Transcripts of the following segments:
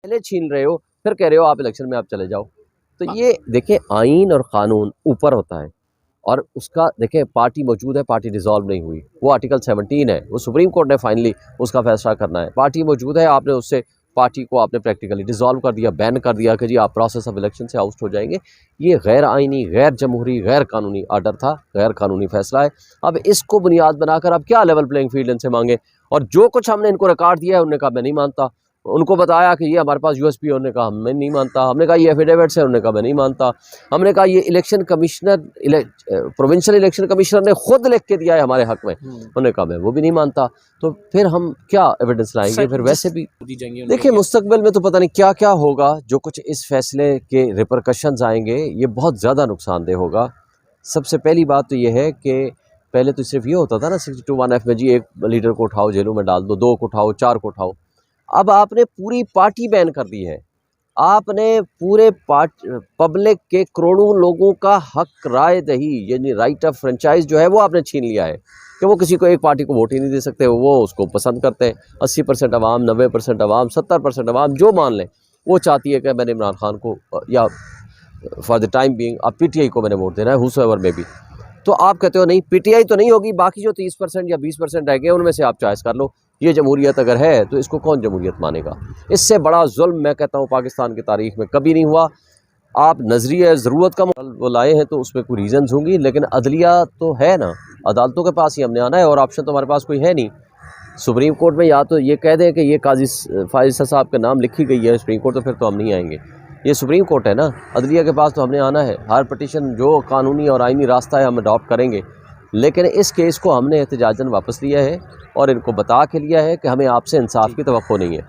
पहले छीन रहे हो, फिर कह रहे हो आप इलेक्शन में आप चले जाओ। तो ये देखें, आइन और कानून ऊपर होता है और उसका देखें, पार्टी मौजूद है, पार्टी डिसॉल्व नहीं हुई, वो आर्टिकल 17 है, वो सुप्रीम कोर्ट ने फाइनली उसका फैसला करना है। पार्टी मौजूद है, आपने उससे पार्टी को आपने प्रैक्टिकली डिसॉल्व कर दिया, बैन कर दिया कि जी आप प्रोसेस ऑफ इलेक्शन से आउट हो जाएंगे। ये गैर आइनी, गैर जमहूरी, गैर कानूनी आर्डर था, गैर कानूनी फैसला है। अब इसको बुनियाद बनाकर अब क्या लेवल प्लेइंग फील्ड इनसे मांगे? और जो कुछ हमने इनको रिकॉर्ड दिया है, उन्होंने कहा मैं नहीं मानता। उनको बताया कि ये हमारे पास यूएसपी, उन्होंने कहा मैं नहीं मानता। हमने कहा ये एफिडेविट्स है, उन्होंने कहा मैं नहीं मानता। हमने कहा ये election commissioner, provincial election commissioner ने खुद लिख के दिया है हमारे हक में, उन्होंने कहा मैं वो भी नहीं मानता। तो फिर हम क्या एविडेंस लाएंगे? फिर वैसे भी देखिए, मुस्तकबिल में तो पता नहीं क्या क्या होगा। जो कुछ इस फैसले के रिपरकशंस आएंगे, ये बहुत ज़्यादा नुकसानदेह होगा। सबसे पहली बात तो ये है कि पहले तो सिर्फ ये होता था ना 62(1)(f) में, जी एक लीडर को उठाओ जेलों में डाल दो, 2 को उठाओ, 4 को उठाओ। अब आपने पूरी पार्टी बैन कर दी है। आपने पूरे पब्लिक के करोड़ों लोगों का हक राय दही, यानी राइट ऑफ फ्रेंचाइज जो है, वो आपने छीन लिया है कि वो किसी को एक पार्टी को वोट ही नहीं दे सकते, वो उसको पसंद करते हैं। 80% अवाम, 90% अवाम, 70% अवाम जो मान लें, वो चाहती है कि मैंने इमरान खान को या फॉर द टाइम बीइंग अब पीटीआई को मैंने वोट देना है, हुसोएवर में भी। तो आप कहते हो नहीं, पीटीआई तो नहीं होगी, बाकी जो 30% या 20% रह गए उनमें से आप चॉइस कर लो। ये जमहूरियत अगर है तो इसको कौन जमहूरियत मानेगा? इससे बड़ा जुल्म मैं कहता हूँ पाकिस्तान की तारीख में कभी नहीं हुआ। आप नज़रिया ज़रूरत का वो लाए हैं तो उसमें कोई रीज़न्स होंगी, लेकिन अदलिया तो है ना, अदालतों के पास ही हमने आना है और ऑप्शन तो हमारे पास कोई है नहीं। सुप्रीम कोर्ट में या तो ये कह दें कि ये काजी फाइज साहब का नाम लिखी गई है सुप्रीम कोर्ट, तो फिर तो हम नहीं आएंगे। ये सुप्रीम कोर्ट है ना, अदलिया के पास तो हमने आना है। हर पटिशन जो कानूनी और आइनी रास्ता है हम अडॉप्ट करेंगे, लेकिन इस केस को हमने एहतजाजन वापस लिया है और इनको बता के लिया है कि हमें आपसे इंसाफ की तवक्को नहीं है।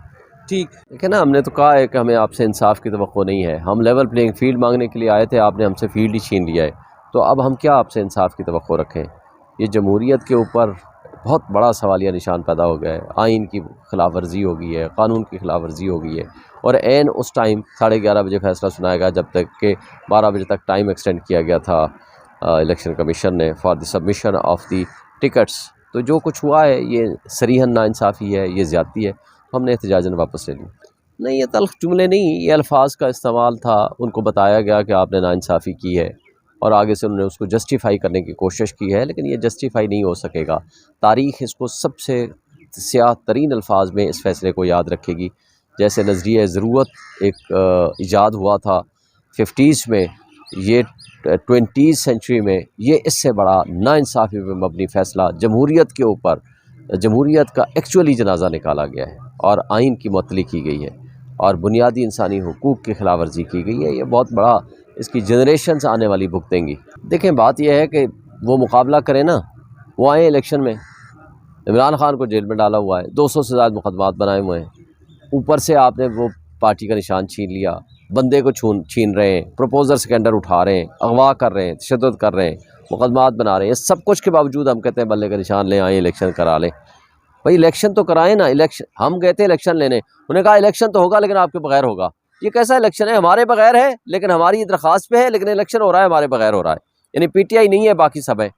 ठीक देखिए ना, हमने तो कहा है कि हमें आपसे इंसाफ की तवक्को नहीं है। हम लेवल प्लेइंग फील्ड मांगने के लिए आए थे, आपने हमसे फील्ड ही छीन लिया है। तो अब हम क्या आपसे इंसाफ की तवक्को रखें? ये जमहूरियत के ऊपर बहुत बड़ा सवालिया निशान पैदा हो गया है। आइन की खिलाफ वर्जी हो गई है, कानून की खिलाफ वर्जी हो गई है। और एन उस टाइम 11:30 बजे फैसला सुनाया गया, जब तक कि 12 बजे तक टाइम एक्सटेंड किया गया था इलेक्शन कमीशन ने for the submission of the tickets. तो जो कुछ हुआ है ये सरीहन नाइंसाफ़ी है, ये ज़्यादती है। हमने एहतजाजन वापस ले ली। नहीं, ये तल्ख जुमले नहीं, ये अल्फाज का इस्तेमाल था। उनको बताया गया कि आपने नाइंसाफ़ी की है और आगे से उन्होंने उसको जस्टिफाई करने की कोशिश की है, लेकिन ये जस्टिफाई नहीं हो सकेगा। तारीख़ इसको सबसे स्याह तरीन अल्फाज में इस फैसले को याद रखेगी। जैसे नज़रिया ज़रूरत एक ईजाद हुआ था 50s में, ये 20वीं सेंचुरी में ये इससे बड़ा नाइंसाफ़ी पे मबनी फ़ैसला जमहूरियत के ऊपर, जमहूरियत का एक्चुअली जनाजा निकाला गया है और आइन की मुअत्तली की गई है और बुनियादी इंसानी हुकूक की खिलाफ वर्जी की गई है। ये बहुत बड़ा, इसकी जनरेशन्स आने वाली भुगतेंगी। देखें, बात यह है कि वो मुकाबला करें ना, वो आए इलेक्शन में, इमरान खान को जेल में डाला हुआ है, 200 से ज़्यादा मुकदमात बनाए हुए हैं, ऊपर से आपने वो पार्टी का निशान छीन लिया, बंदे को छीन रहे हैं, प्रपोजर सिकंडर उठा रहे हैं, अगवा कर रहे हैं, तशद्दुद कर रहे हैं, मुकदमात बना रहे हैं। सब कुछ के बावजूद हम कहते हैं बल्ले का निशान ले आए, इलेक्शन करा लें। भाई इलेक्शन तो कराएं ना। इलेक्शन, हम गए थे इलेक्शन लेने, उन्होंने कहा इलेक्शन तो होगा लेकिन आपके बगैर होगा। ये कैसा इलेक्शन है? हमारे बगैर है लेकिन हमारी दरख्वास्त पे है, लेकिन इलेक्शन हो रहा है हमारे बगैर हो रहा है, यानी पीटीआई नहीं है बाकी सब है।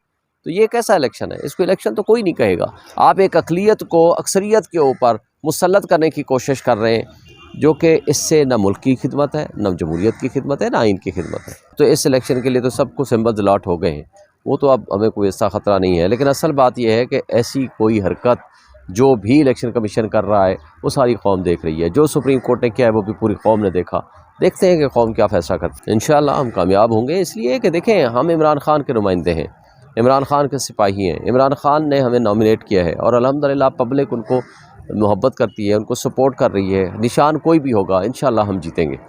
तो ये कैसा इलेक्शन है? इसको इलेक्शन तो कोई नहीं कहेगा। आप एक अक़लियत को अक्सरियत के ऊपर मुसल्लत करने की कोशिश कर रहे हैं, जो कि इससे न मुल्क की खिदमत है, न जमहूरियत की खिदमत है, न आइन की खिदमत है। तो इस इलेक्शन के लिए तो सब कुछ सिंबल्स अलॉट हो गए हैं, वो तो अब हमें कोई ऐसा ख़तरा नहीं है। लेकिन असल बात यह है कि ऐसी कोई हरकत जो भी इलेक्शन कमीशन कर रहा है वो सारी कौम देख रही है। जो सुप्रीम कोर्ट ने किया है वो भी पूरी कौम ने देखा। देखते हैं कि कौम क्या फ़ैसला करती है। इंशाअल्लाह हम कामयाब होंगे, इसलिए कि देखें, हम इमरान खान के नुमाइंदे हैं, इमरान खान के सिपाही हैं। इमरान खान ने हमें नॉमिनेट किया है और अल्हम्दुलिल्लाह पब्लिक उनको मोहब्बत करती है, उनको सपोर्ट कर रही है। निशान कोई भी होगा, इंशाअल्लाह हम जीतेंगे।